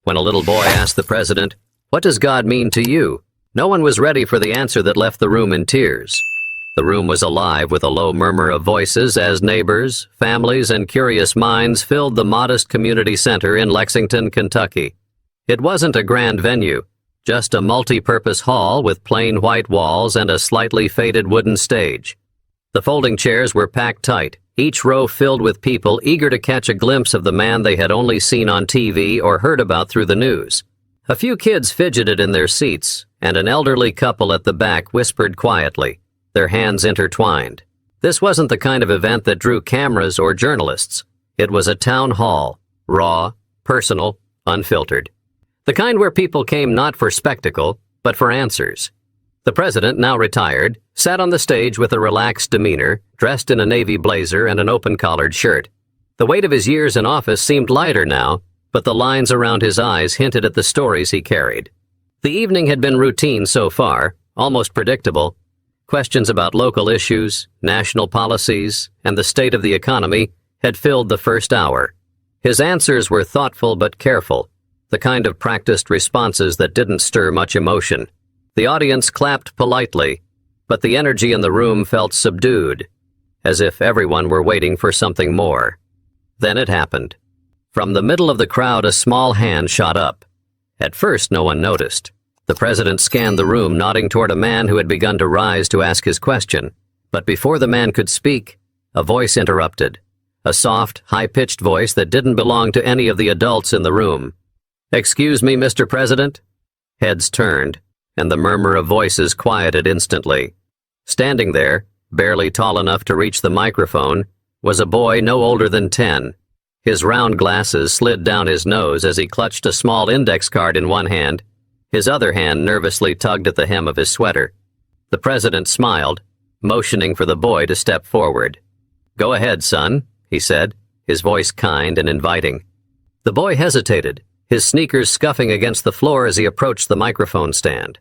When a little boy asked the president, "What does God mean to you?" no one was ready for the answer that left the room in tears. The room was alive with a low murmur of voices as neighbors, families, and curious minds filled the modest community center in Lexington, Kentucky. It wasn't a grand venue, just a multi-purpose hall with plain white walls and a slightly faded wooden stage. The folding chairs were packed tight, each row filled with people eager to catch a glimpse of the man they had only seen on TV or heard about through the news. A few kids fidgeted in their seats, and an elderly couple at the back whispered quietly, their hands intertwined. This wasn't the kind of event that drew cameras or journalists. It was a town hall, raw, personal, unfiltered. The kind where people came not for spectacle, but for answers. The president, now retired, sat on the stage with a relaxed demeanor, dressed in a navy blazer and an open-collared shirt. The weight of his years in office seemed lighter now, but the lines around his eyes hinted at the stories he carried. The evening had been routine so far, almost predictable. Questions about local issues, national policies, and the state of the economy had filled the first hour. His answers were thoughtful but careful, the kind of practiced responses that didn't stir much emotion. The audience clapped politely, but the energy in the room felt subdued, as if everyone were waiting for something more. Then it happened. From the middle of the crowd, a small hand shot up. At first, no one noticed. The president scanned the room, nodding toward a man who had begun to rise to ask his question. But before the man could speak, a voice interrupted. A soft, high-pitched voice that didn't belong to any of the adults in the room. "Excuse me, Mr. President?" Heads turned, and the murmur of voices quieted instantly. Standing there, barely tall enough to reach the microphone, was a boy no older than 10. His round glasses slid down his nose as he clutched a small index card in one hand. His other hand nervously tugged at the hem of his sweater. The president smiled, motioning for the boy to step forward. "Go ahead, son," he said, his voice kind and inviting. The boy hesitated, his sneakers scuffing against the floor as he approached the microphone stand.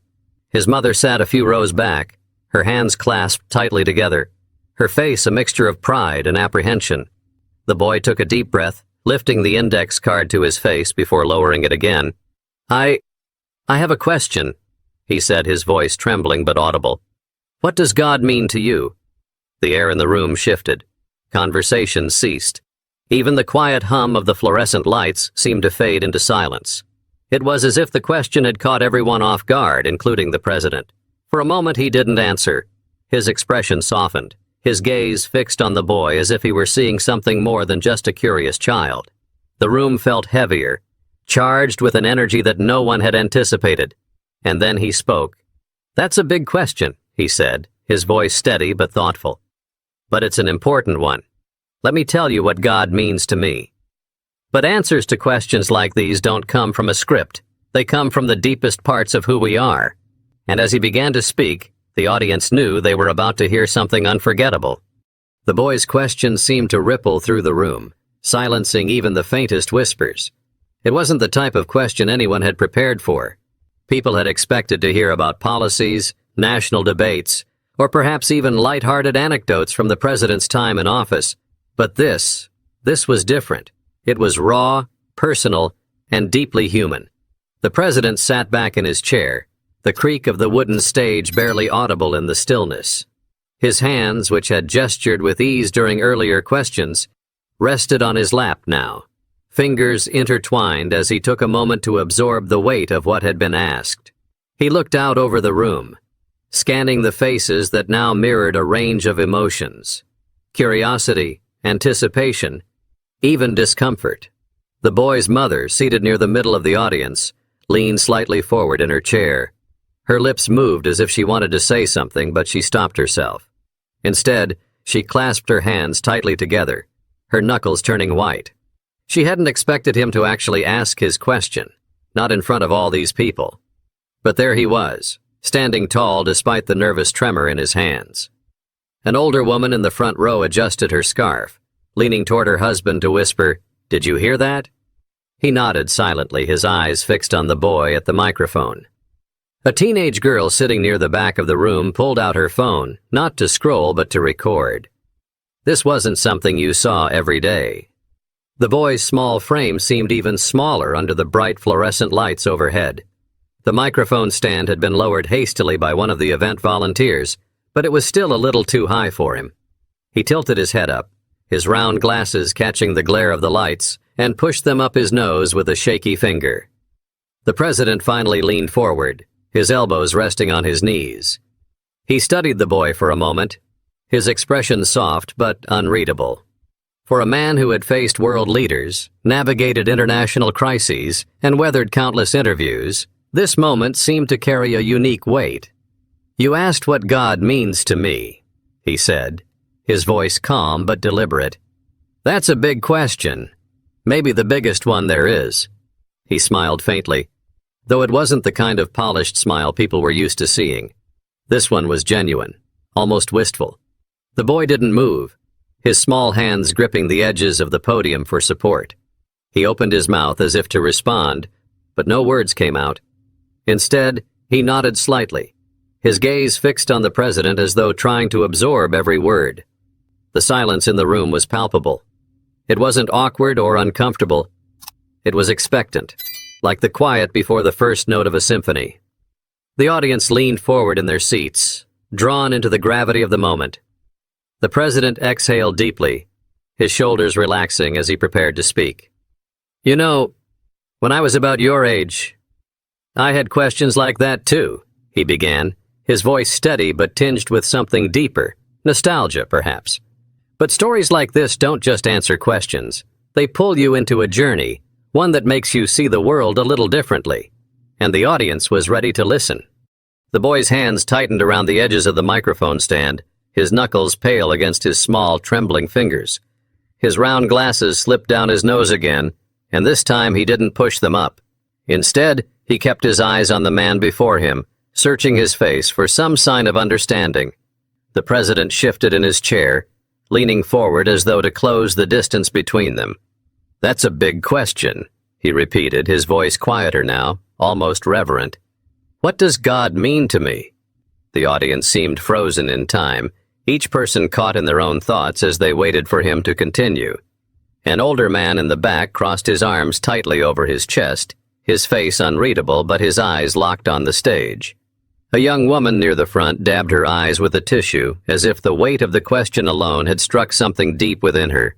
His mother sat a few rows back, her hands clasped tightly together, her face a mixture of pride and apprehension. The boy took a deep breath, lifting the index card to his face before lowering it again. I have a question," he said, his voice trembling but audible. "What does God mean to you?" The air in the room shifted. Conversation ceased. Even the quiet hum of the fluorescent lights seemed to fade into silence. It was as if the question had caught everyone off guard, including the president. For a moment he didn't answer. His expression softened, his gaze fixed on the boy as if he were seeing something more than just a curious child. The room felt heavier, charged with an energy that no one had anticipated. And then he spoke. "That's a big question," he said, his voice steady but thoughtful. "But it's an important one. Let me tell you what God means to me." But answers to questions like these don't come from a script. They come from the deepest parts of who we are. And as he began to speak, the audience knew they were about to hear something unforgettable. The boy's question seemed to ripple through the room, silencing even the faintest whispers. It wasn't the type of question anyone had prepared for. People had expected to hear about policies, national debates, or perhaps even light-hearted anecdotes from the president's time in office. But this was different. It was raw, personal, and deeply human. The president sat back in his chair, the creak of the wooden stage barely audible in the stillness. His hands, which had gestured with ease during earlier questions, rested on his lap now, fingers intertwined as he took a moment to absorb the weight of what had been asked. He looked out over the room, scanning the faces that now mirrored a range of emotions: curiosity, anticipation, even discomfort. The boy's mother, seated near the middle of the audience, leaned slightly forward in her chair. Her lips moved as if she wanted to say something, but she stopped herself. Instead, she clasped her hands tightly together, her knuckles turning white. She hadn't expected him to actually ask his question, not in front of all these people. But there he was, standing tall despite the nervous tremor in his hands. An older woman in the front row adjusted her scarf, leaning toward her husband to whisper, "Did you hear that?" He nodded silently, his eyes fixed on the boy at the microphone. A teenage girl sitting near the back of the room pulled out her phone, not to scroll but to record. This wasn't something you saw every day. The boy's small frame seemed even smaller under the bright fluorescent lights overhead. The microphone stand had been lowered hastily by one of the event volunteers, but it was still a little too high for him. He tilted his head up, his round glasses catching the glare of the lights, and pushed them up his nose with a shaky finger. The president finally leaned forward, his elbows resting on his knees. He studied the boy for a moment, his expression soft but unreadable. For a man who had faced world leaders, navigated international crises, and weathered countless interviews, this moment seemed to carry a unique weight. "You asked what God means to me," he said, his voice calm but deliberate. "That's a big question. Maybe the biggest one there is." He smiled faintly, though it wasn't the kind of polished smile people were used to seeing. This one was genuine, almost wistful. The boy didn't move, his small hands gripping the edges of the podium for support. He opened his mouth as if to respond, but no words came out. Instead, he nodded slightly, his gaze fixed on the president as though trying to absorb every word. The silence in the room was palpable. It wasn't awkward or uncomfortable. It was expectant, like the quiet before the first note of a symphony. The audience leaned forward in their seats, drawn into the gravity of the moment. The president exhaled deeply, his shoulders relaxing as he prepared to speak. "You know, when I was about your age, I had questions like that too," he began, his voice steady but tinged with something deeper, nostalgia perhaps. "But stories like this don't just answer questions. They pull you into a journey, one that makes you see the world a little differently." And the audience was ready to listen. The boy's hands tightened around the edges of the microphone stand, his knuckles pale against his small, trembling fingers. His round glasses slipped down his nose again, and this time he didn't push them up. Instead, he kept his eyes on the man before him, searching his face for some sign of understanding. The president shifted in his chair, leaning forward as though to close the distance between them. "That's a big question," he repeated, his voice quieter now, almost reverent. "What does God mean to me?" The audience seemed frozen in time, each person caught in their own thoughts as they waited for him to continue. An older man in the back crossed his arms tightly over his chest, his face unreadable but his eyes locked on the stage. A young woman near the front dabbed her eyes with a tissue, as if the weight of the question alone had struck something deep within her.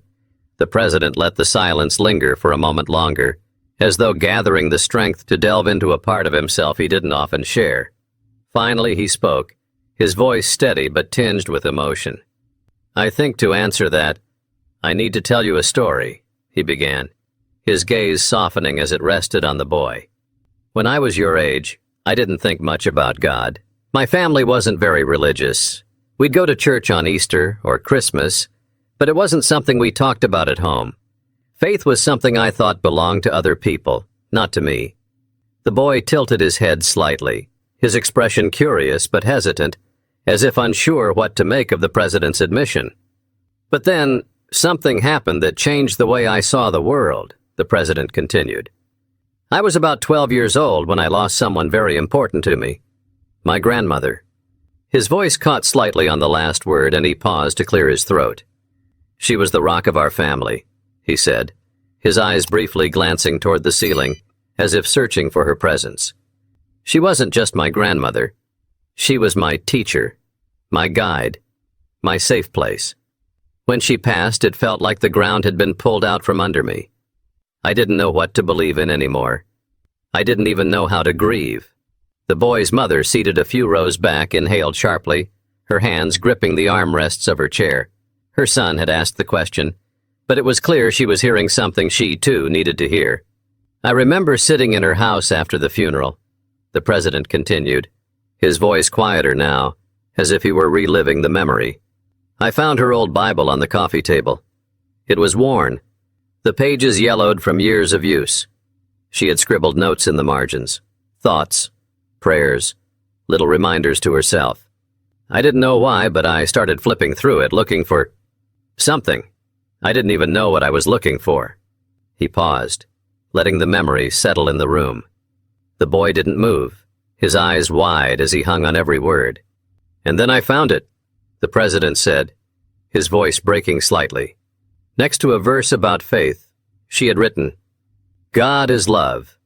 The president let the silence linger for a moment longer, as though gathering the strength to delve into a part of himself he didn't often share. Finally he spoke, his voice steady but tinged with emotion. "I think to answer that, I need to tell you a story," he began, his gaze softening as it rested on the boy. "When I was your age, I didn't think much about God. My family wasn't very religious. We'd go to church on Easter or Christmas, but it wasn't something we talked about at home. Faith was something I thought belonged to other people, not to me." The boy tilted his head slightly, his expression curious but hesitant, as if unsure what to make of the president's admission. "But then, something happened that changed the way I saw the world," the president continued. "I was about 12 years old when I lost someone very important to me, my grandmother." His voice caught slightly on the last word and he paused to clear his throat. "She was the rock of our family," he said, his eyes briefly glancing toward the ceiling, as if searching for her presence. "She wasn't just my grandmother. She was my teacher, my guide, my safe place. When she passed, it felt like the ground had been pulled out from under me. I didn't know what to believe in anymore. I didn't even know how to grieve." The boy's mother, seated a few rows back, inhaled sharply, her hands gripping the armrests of her chair. Her son had asked the question, but it was clear she was hearing something she, too, needed to hear. "I remember sitting in her house after the funeral," the president continued, his voice quieter now, as if he were reliving the memory. "I found her old Bible on the coffee table. It was worn, the pages yellowed from years of use. She had scribbled notes in the margins, thoughts, prayers, little reminders to herself. I didn't know why, but I started flipping through it, looking for something. I didn't even know what I was looking for." He paused, letting the memory settle in the room. The boy didn't move, his eyes wide as he hung on every word. "And then I found it," the president said, his voice breaking slightly. "Next to a verse about faith, she had written, "God is love,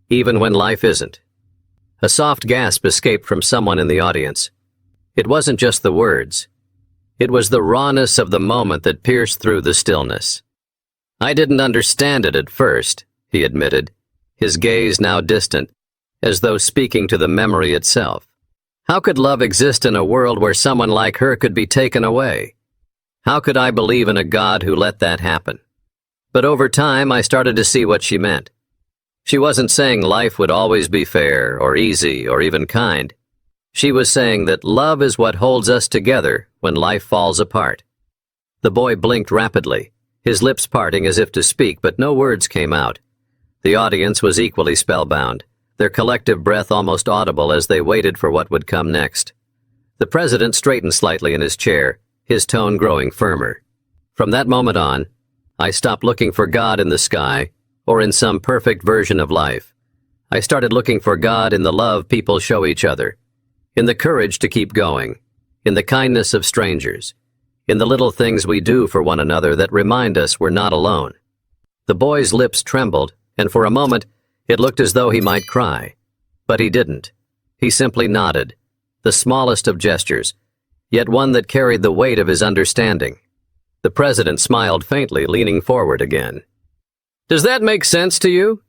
even when life isn't." A soft gasp escaped from someone in the audience. It wasn't just the words. It was the rawness of the moment that pierced through the stillness. "I didn't understand it at first," he admitted, his gaze now distant, as though speaking to the memory itself. How could love exist in a world where someone like her could be taken away? How could I believe in a God who let that happen? But over time, I started to see what she meant. She wasn't saying life would always be fair or easy or even kind. She was saying that love is what holds us together when life falls apart. The boy blinked rapidly, his lips parting as if to speak, but no words came out. The audience was equally spellbound, their collective breath almost audible as they waited for what would come next. The president straightened slightly in his chair, his tone growing firmer. From that moment on, I stopped looking for God in the sky or in some perfect version of life. I started looking for God in the love people show each other, in the courage to keep going, in the kindness of strangers, in the little things we do for one another that remind us we're not alone. The boy's lips trembled, and for a moment, it looked as though he might cry. But he didn't. He simply nodded, the smallest of gestures, yet one that carried the weight of his understanding. The president smiled faintly, leaning forward again. "Does that make sense to you?"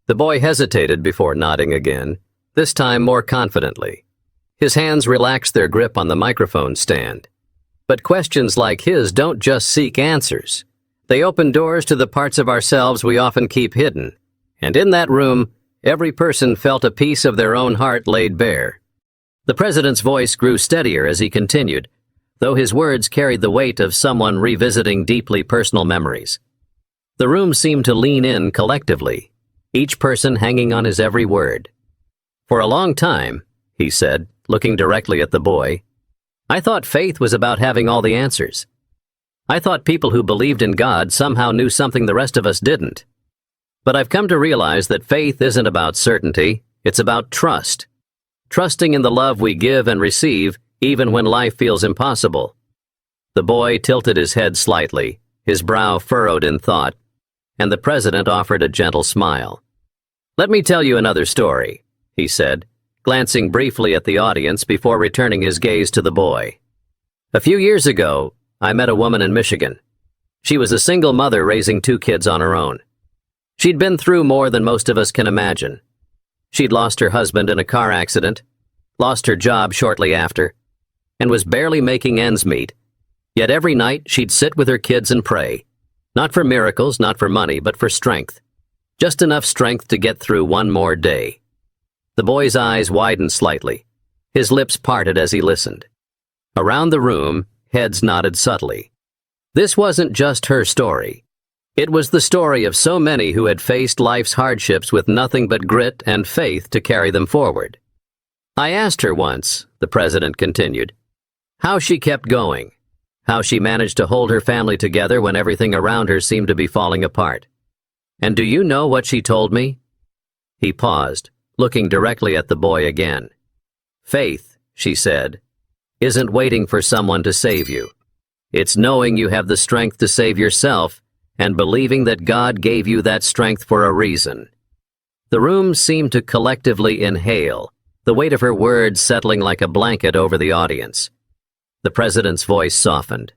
The boy hesitated before nodding again, this time more confidently. His hands relaxed their grip on the microphone stand. But questions like his don't just seek answers. They open doors to the parts of ourselves we often keep hidden. And in that room, every person felt a piece of their own heart laid bare. The president's voice grew steadier as he continued, though his words carried the weight of someone revisiting deeply personal memories. The room seemed to lean in collectively, each person hanging on his every word. "For a long time," he said, looking directly at the boy, "I thought faith was about having all the answers. I thought people who believed in God somehow knew something the rest of us didn't. But I've come to realize that faith isn't about certainty, it's about trust. Trusting in the love we give and receive, even when life feels impossible." The boy tilted his head slightly, his brow furrowed in thought, and the president offered a gentle smile. "Let me tell you another story," he said, glancing briefly at the audience before returning his gaze to the boy. "A few years ago, I met a woman in Michigan. She was a single mother raising 2 kids on her own. She'd been through more than most of us can imagine. She'd lost her husband in a car accident, lost her job shortly after, and was barely making ends meet. Yet every night she'd sit with her kids and pray, not for miracles, not for money, but for strength. Just enough strength to get through one more day." The boy's eyes widened slightly. His lips parted as he listened. Around the room, heads nodded subtly. This wasn't just her story. It was the story of so many who had faced life's hardships with nothing but grit and faith to carry them forward. "I asked her once," the president continued, "how she kept going, how she managed to hold her family together when everything around her seemed to be falling apart. And do you know what she told me?" He paused, looking directly at the boy again. "Faith," she said, "isn't waiting for someone to save you. It's knowing you have the strength to save yourself and believing that God gave you that strength for a reason." The room seemed to collectively inhale, the weight of her words settling like a blanket over the audience. The president's voice softened.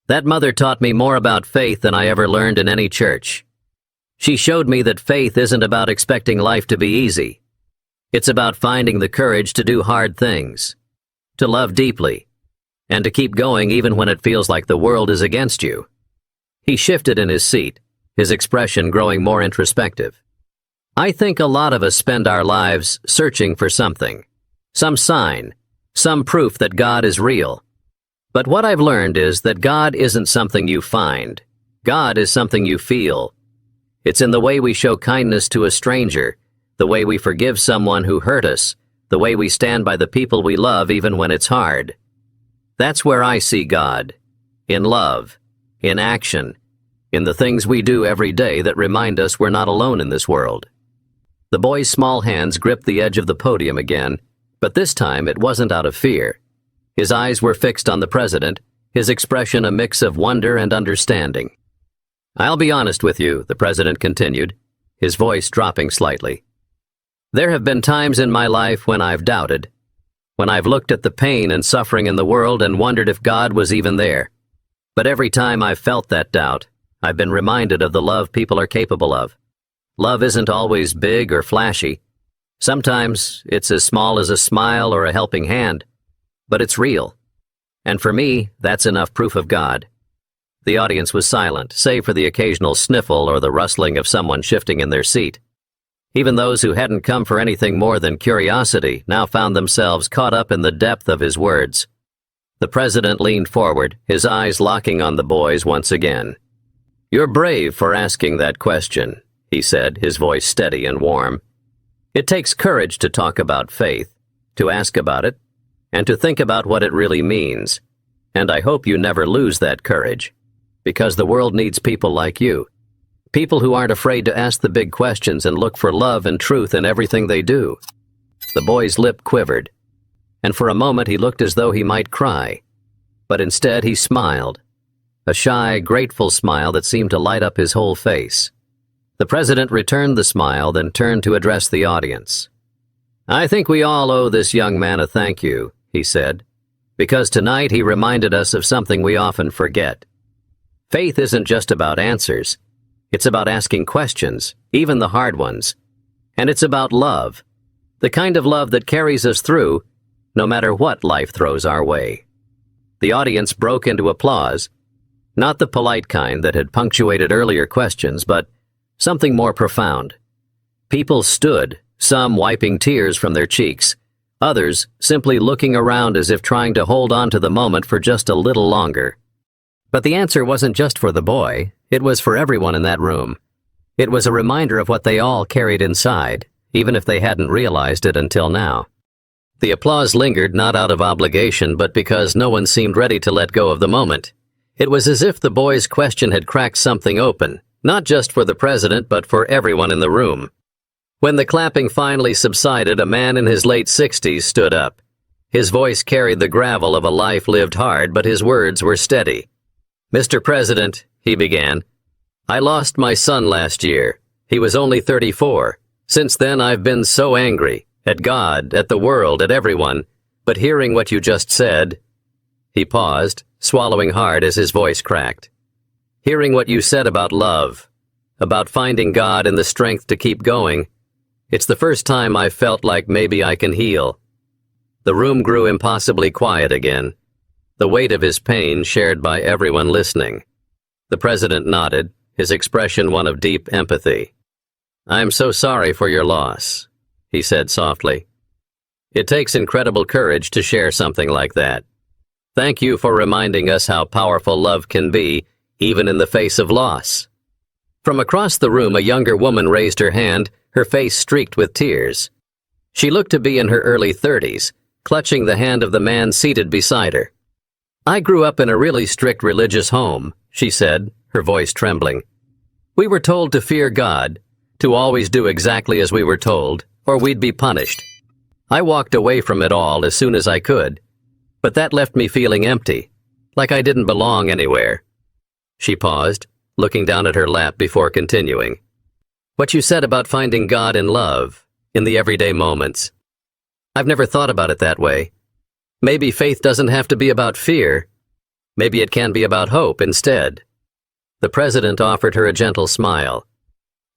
"That mother taught me more about faith than I ever learned in any church. She showed me that faith isn't about expecting life to be easy. It's about finding the courage to do hard things, to love deeply, and to keep going even when it feels like the world is against you." He shifted in his seat, his expression growing more introspective. "I think a lot of us spend our lives searching for something, some sign, some proof that God is real. But what I've learned is that God isn't something you find. God is something you feel. It's in the way we show kindness to a stranger, the way we forgive someone who hurt us, the way we stand by the people we love even when it's hard. That's where I see God, in love, in action, in the things we do every day that remind us we're not alone in this world." The boy's small hands gripped the edge of the podium again, but this time it wasn't out of fear. His eyes were fixed on the president, his expression a mix of wonder and understanding. I'll be honest with you, the president continued, his voice dropping slightly. There have been times in my life when I've doubted, when I've looked at the pain and suffering in the world and wondered if God was even there. But every time I've felt that doubt, I've been reminded of the love people are capable of. Love isn't always big or flashy. Sometimes it's as small as a smile or a helping hand, but it's real. And for me, that's enough proof of God. The audience was silent, save for the occasional sniffle or the rustling of someone shifting in their seat. Even those who hadn't come for anything more than curiosity now found themselves caught up in the depth of his words. The president leaned forward, his eyes locking on the boys once again. "You're brave for asking that question," he said, his voice steady and warm. "It takes courage to talk about faith, to ask about it, and to think about what it really means. And I hope you never lose that courage, because the world needs people like you. People who aren't afraid to ask the big questions and look for love and truth in everything they do." The boy's lip quivered, and for a moment he looked as though he might cry. But instead he smiled, a shy, grateful smile that seemed to light up his whole face. The president returned the smile, then turned to address the audience. "I think we all owe this young man a thank you," he said, "because tonight he reminded us of something we often forget. Faith isn't just about answers. It's about asking questions, even the hard ones. And it's about love, the kind of love that carries us through, no matter what life throws our way." The audience broke into applause, not the polite kind that had punctuated earlier questions, but something more profound. People stood, some wiping tears from their cheeks, others simply looking around as if trying to hold on to the moment for just a little longer. But the answer wasn't just for the boy, it was for everyone in that room. It was a reminder of what they all carried inside, even if they hadn't realized it until now. The applause lingered not out of obligation, but because no one seemed ready to let go of the moment. It was as if the boy's question had cracked something open, not just for the president, but for everyone in the room. When the clapping finally subsided, a man in his late 60s stood up. His voice carried the gravel of a life lived hard, but his words were steady. "Mr. President," he began, "I lost my son last year. He was only 34. Since then I've been so angry, at God, at the world, at everyone. But hearing what you just said—" He paused, swallowing hard as his voice cracked. "Hearing what you said about love, about finding God and the strength to keep going, it's the first time I've felt like maybe I can heal." The room grew impossibly quiet again, the weight of his pain shared by everyone listening. The president nodded, his expression one of deep empathy. "I'm so sorry for your loss," he said softly. "It takes incredible courage to share something like that. Thank you for reminding us how powerful love can be, even in the face of loss." From across the room, a younger woman raised her hand, her face streaked with tears. She looked to be in her early 30s, clutching the hand of the man seated beside her. "I grew up in a really strict religious home," she said, her voice trembling. "We were told to fear God, to always do exactly as we were told, or we'd be punished. I walked away from it all as soon as I could, but that left me feeling empty, like I didn't belong anywhere." She paused, looking down at her lap before continuing. "What you said about finding God in love, in the everyday moments. I've never thought about it that way. Maybe faith doesn't have to be about fear. Maybe it can be about hope instead." The president offered her a gentle smile.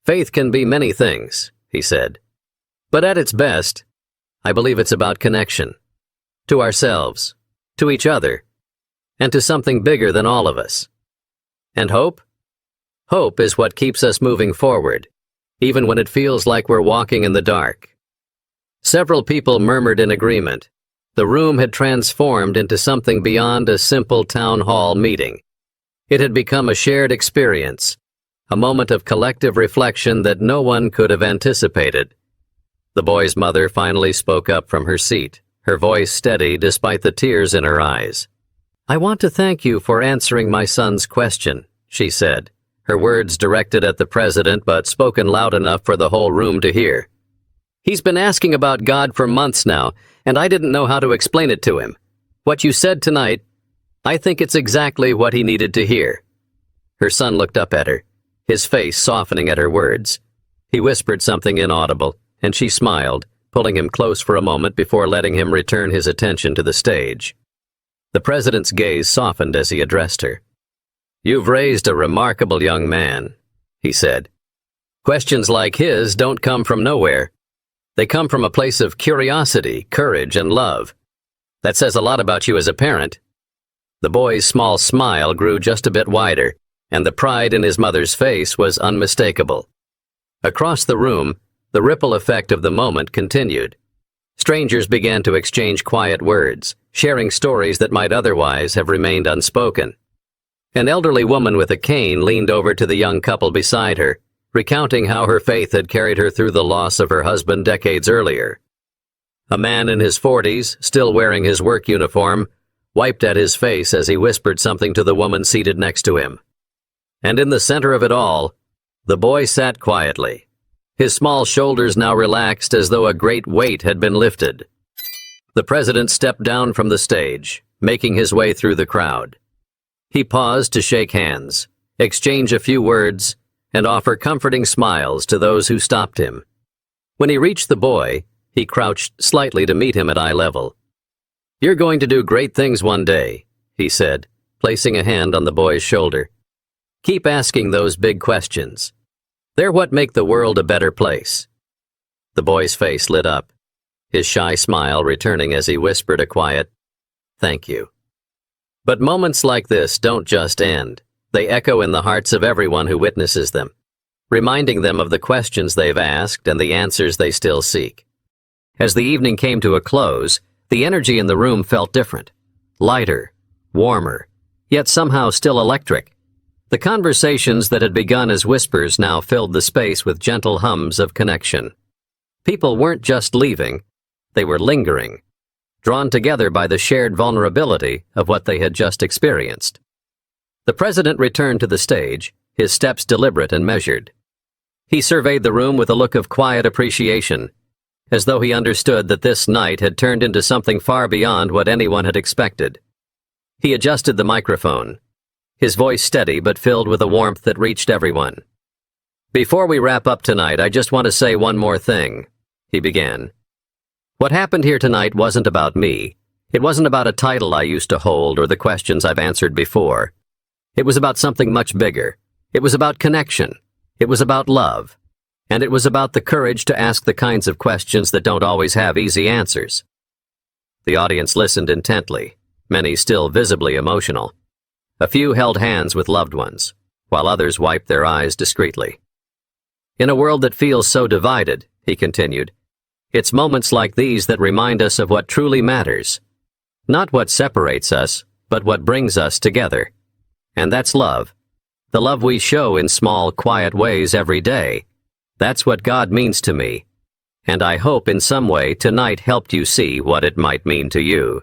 "Faith can be many things," he said. "But at its best, I believe it's about connection. To ourselves, to each other, and to something bigger than all of us. And hope? Hope is what keeps us moving forward, even when it feels like we're walking in the dark." Several people murmured in agreement. The room had transformed into something beyond a simple town hall meeting. It had become a shared experience, a moment of collective reflection that no one could have anticipated. The boy's mother finally spoke up from her seat, her voice steady despite the tears in her eyes. "I want to thank you for answering my son's question," she said, her words directed at the president but spoken loud enough for the whole room to hear. "He's been asking about God for months now, and I didn't know how to explain it to him. What you said tonight, I think it's exactly what he needed to hear." Her son looked up at her, his face softening at her words. He whispered something inaudible, and she smiled, pulling him close for a moment before letting him return his attention to the stage. The president's gaze softened as he addressed her. "You've raised a remarkable young man," he said. "Questions like his don't come from nowhere. They come from a place of curiosity, courage, and love. That says a lot about you as a parent." The boy's small smile grew just a bit wider, and the pride in his mother's face was unmistakable. Across the room, the ripple effect of the moment continued. Strangers began to exchange quiet words, sharing stories that might otherwise have remained unspoken. An elderly woman with a cane leaned over to the young couple beside her, recounting how her faith had carried her through the loss of her husband decades earlier. A man in his 40s, still wearing his work uniform, wiped at his face as he whispered something to the woman seated next to him. And in the center of it all, the boy sat quietly, his small shoulders now relaxed as though a great weight had been lifted. The president stepped down from the stage, making his way through the crowd. He paused to shake hands, exchange a few words, and offer comforting smiles to those who stopped him. When he reached the boy, he crouched slightly to meet him at eye level. "You're going to do great things one day," he said, placing a hand on the boy's shoulder. "Keep asking those big questions. They're what make the world a better place." The boy's face lit up, his shy smile returning as he whispered a quiet, "Thank you." But moments like this don't just end. They echo in the hearts of everyone who witnesses them, reminding them of the questions they've asked and the answers they still seek. As the evening came to a close, the energy in the room felt different, lighter, warmer, yet somehow still electric. The conversations that had begun as whispers now filled the space with gentle hums of connection. People weren't just leaving, they were lingering, drawn together by the shared vulnerability of what they had just experienced. The president returned to the stage, his steps deliberate and measured. He surveyed the room with a look of quiet appreciation, as though he understood that this night had turned into something far beyond what anyone had expected. He adjusted the microphone, his voice steady but filled with a warmth that reached everyone. "Before we wrap up tonight, I just want to say one more thing," he began. "What happened here tonight wasn't about me. It wasn't about a title I used to hold or the questions I've answered before. It was about something much bigger. It was about connection. It was about love. And it was about the courage to ask the kinds of questions that don't always have easy answers." The audience listened intently, many still visibly emotional. A few held hands with loved ones, while others wiped their eyes discreetly. "In a world that feels so divided," he continued, "it's moments like these that remind us of what truly matters. Not what separates us, but what brings us together. And that's love. The love we show in small, quiet ways every day. That's what God means to me. And I hope in some way tonight helped you see what it might mean to you."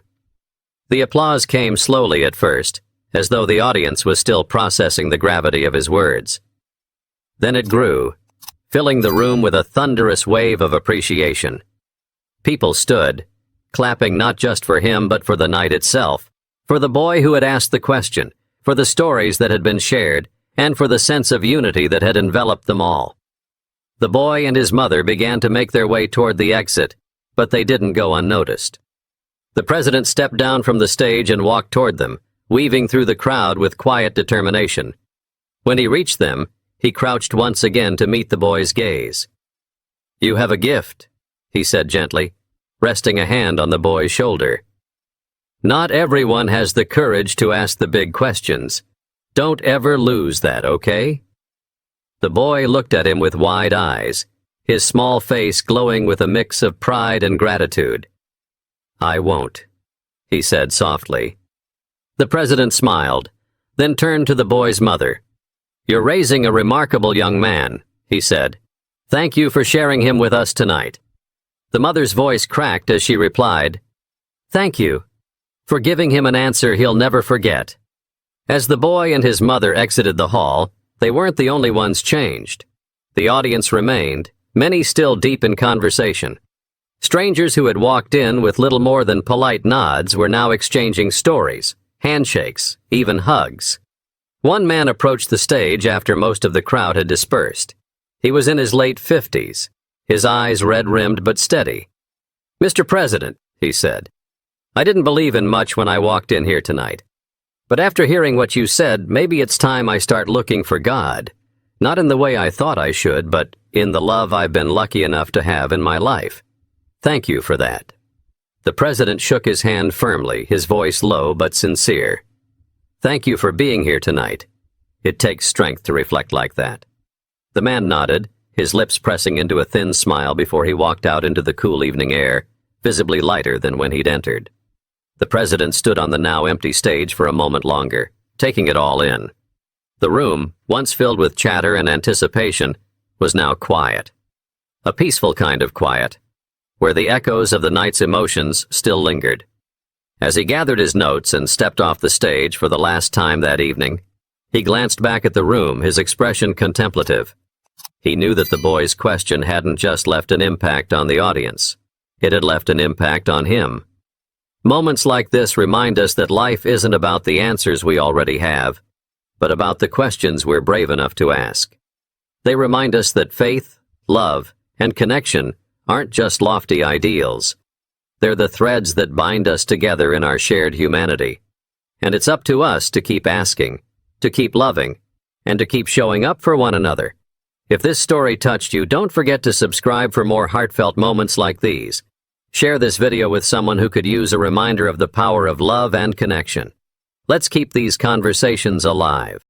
The applause came slowly at first, as though the audience was still processing the gravity of his words. Then it grew, filling the room with a thunderous wave of appreciation. People stood, clapping not just for him but for the night itself, for the boy who had asked the question, for the stories that had been shared, and for the sense of unity that had enveloped them all. The boy and his mother began to make their way toward the exit, but they didn't go unnoticed. The president stepped down from the stage and walked toward them, weaving through the crowd with quiet determination. When he reached them, he crouched once again to meet the boy's gaze. "You have a gift," he said gently, resting a hand on the boy's shoulder. "Not everyone has the courage to ask the big questions. Don't ever lose that, okay?" The boy looked at him with wide eyes, his small face glowing with a mix of pride and gratitude. "I won't," he said softly. The president smiled, then turned to the boy's mother. "You're raising a remarkable young man," he said. "Thank you for sharing him with us tonight." The mother's voice cracked as she replied, "Thank you for giving him an answer he'll never forget." As the boy and his mother exited the hall, they weren't the only ones changed. The audience remained, many still deep in conversation. Strangers who had walked in with little more than polite nods were now exchanging stories, handshakes, even hugs. One man approached the stage after most of the crowd had dispersed. He was in his late 50s, his eyes red-rimmed but steady. "Mr. President," he said, "I didn't believe in much when I walked in here tonight. But after hearing what you said, maybe it's time I start looking for God. Not in the way I thought I should, but in the love I've been lucky enough to have in my life. Thank you for that." The president shook his hand firmly, his voice low but sincere. "Thank you for being here tonight. It takes strength to reflect like that." The man nodded, his lips pressing into a thin smile before he walked out into the cool evening air, visibly lighter than when he'd entered. The president stood on the now empty stage for a moment longer, taking it all in. The room, once filled with chatter and anticipation, was now quiet. A peaceful kind of quiet, where the echoes of the night's emotions still lingered. As he gathered his notes and stepped off the stage for the last time that evening, he glanced back at the room, his expression contemplative. He knew that the boy's question hadn't just left an impact on the audience. It had left an impact on him. Moments like this remind us that life isn't about the answers we already have, but about the questions we're brave enough to ask. They remind us that faith, love, and connection aren't just lofty ideals. They're the threads that bind us together in our shared humanity. And it's up to us to keep asking, to keep loving, and to keep showing up for one another. If this story touched you, don't forget to subscribe for more heartfelt moments like these. Share this video with someone who could use a reminder of the power of love and connection. Let's keep these conversations alive.